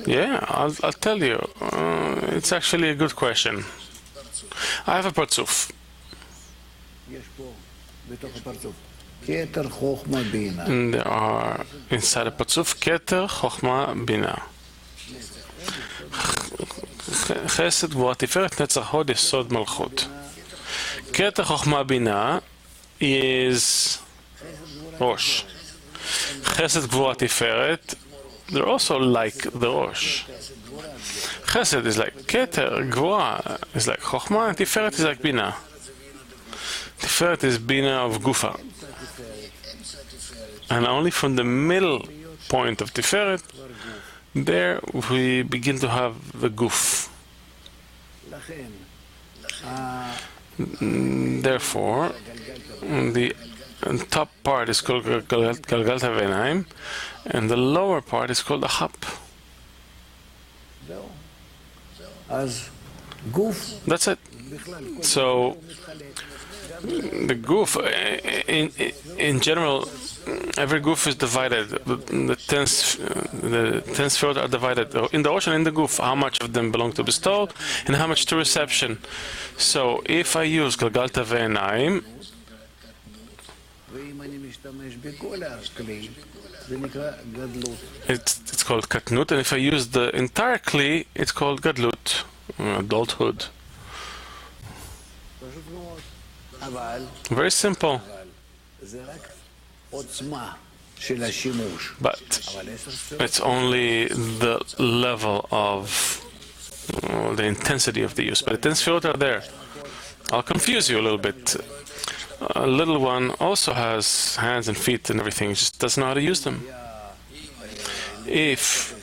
Yeah, I'll tell you. It's actually a good question. I have a parzuf. And there are inside a parzuf keter, chochma, bina. Chesed, Gvura, Tiferet, Netzach, Hod, Yesod, Malchut. Keter, chochma, bina is Rosh. Chesed, Gvura, Tiferet, they're also like the Rosh. Chesed is like Keter, Gvura is like Chochma, and Tiferet is like Bina. Tiferet is Bina of Gufa. And only from the middle point of Tiferet, there we begin to have the Guf. Therefore, the top part is called Galgalta Venaim, and the lower part is called the Hap. That's it. So the Guf, in general, every Guf is divided. The 10 spheres are divided in the ocean, in the Guf. How much of them belong to bestowed, and how much to reception. So if I use Galgalta Ve'enaim, it's called Katnut, and if I use the entire Kli, it's called Gadlut, adulthood. Very simple. But it's only the level of the intensity of the use. But the 10 spheres are there. I'll confuse you a little bit. A little one also has hands and feet and everything, just doesn't know how to use them. If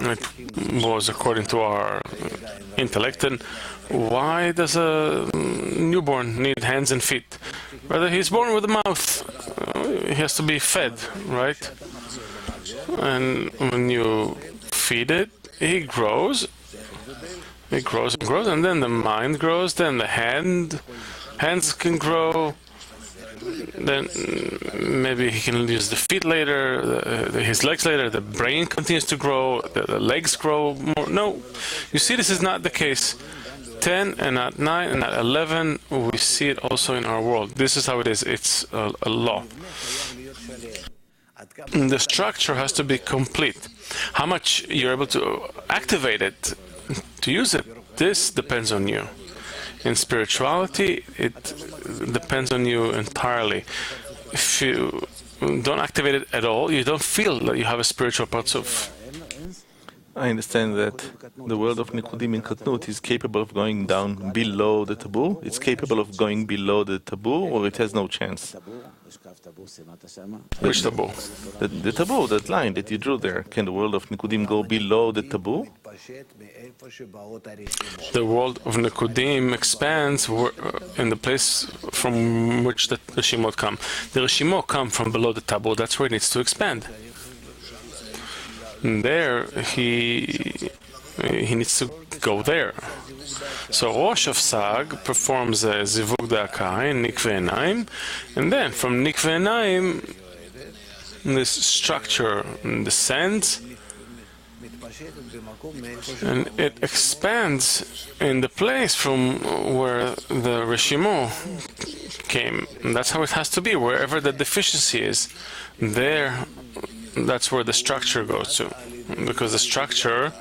it was according to our intellect, then why does a newborn need hands and feet? Rather, he's born with a mouth. He has to be fed, right? And when you feed it, he grows. It grows and grows, and then the mind grows, then the hands can grow, then maybe he can use the feet later, his legs later, the brain continues to grow, the legs grow more. No, you see, this is not the case. 10 and not 9 and not 11, we see it also in our world. This is how it is. It's a law. The structure has to be complete. How much you're able to activate it, to use it, this depends on you. In spirituality, it depends on you entirely. If you don't activate it at all, you don't feel that you have a spiritual parzuf. I understand that the world of Nikudim in Katnut is capable of going down below the taboo. It's capable of going below the taboo, or it has no chance. Which taboo? The taboo, that line that you drew there. Can the world of Nikudim go below the taboo? The world of Nikudim expands in the place from which the Reshimot come. The Reshimot come from below the taboo. That's where it needs to expand. And there, he needs to go there. So Rosh of Sag performs a Zivug Da'aka in Nikveh Enaim, and then from Nikveh Enaim, this structure descends, and it expands in the place from where the Reshimo came. And that's how it has to be. Wherever the deficiency is, there, that's where the structure goes to. Because the structure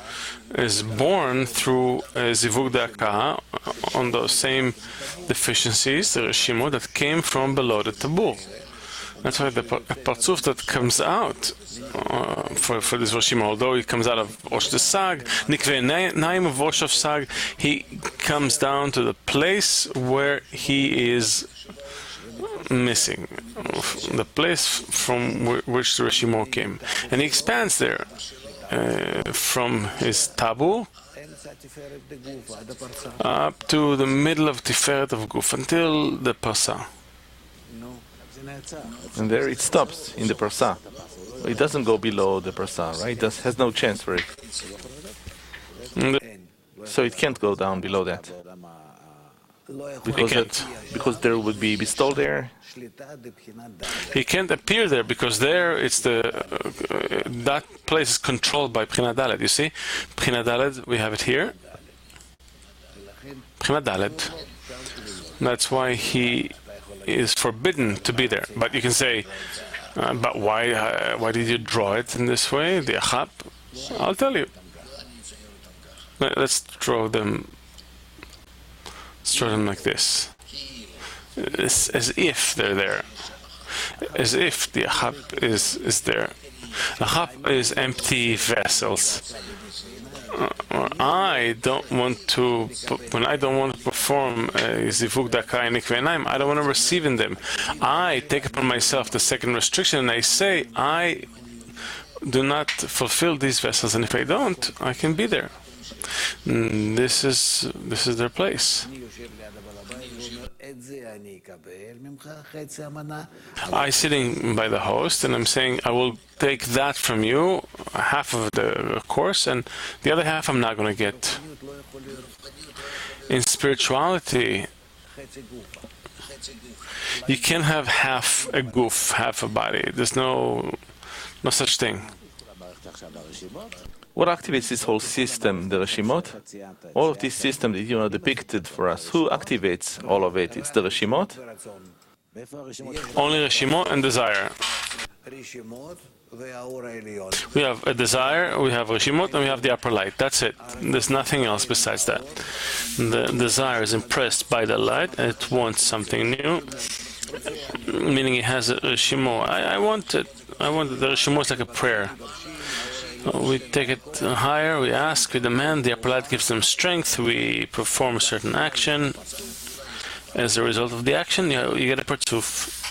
is born through Zivug Da'aka on those same deficiencies, the Reshimo, that came from below the taboo. That's why the parzuf that comes out for this Reshimo, although it comes out of Rosh Sag, Nikveh Enaim of Rosh of Sag, he comes down to the place where he is missing, the place from which the Reshimo came. And he expands there from his taboo up to the middle of Tiferet of Guf, until the Parsa. And there it stops in the Parsa. It doesn't go below the Parsa, right? It has no chance for it. So it can't go down below that. Because there would be bestowed there. He can't appear there because there it's that place is controlled by Bchina Dalet. You see, Bchina Dalet, we have it here. Bchina Dalet. That's why he is forbidden to be there. But you can say, but why did you draw it in this way, the Achab? I'll tell you. Let's draw them. Let's draw them like this. It's as if they're there. As if the Achab is there. The Achab is empty vessels. I don't want to, when I don't want to perform Zivug Daka and Ikvei Einayim, I don't want to receive in them. I take upon myself the second restriction and I say, I do not fulfill these vessels, and if I don't, I can be there. This is their place. I sitting by the host and I'm saying I will take that from you, half of the course, and the other half I'm not going to get. In spirituality, you can't have half a goof, half a body. There's no such thing. What activates this whole system, the Reshimot? All of this system that you depicted for us, who activates all of it? It's the Reshimot? Only Reshimot and desire. We have a desire, we have Reshimot, and we have the upper light. That's it. There's nothing else besides that. The desire is impressed by the light, and it wants something new, meaning it has a Reshimot. I want it. I want it. The Reshimot is like a prayer. We take it higher, we ask, we demand, the upper light gives them strength, we perform a certain action. As a result of the action, you get a partzuf.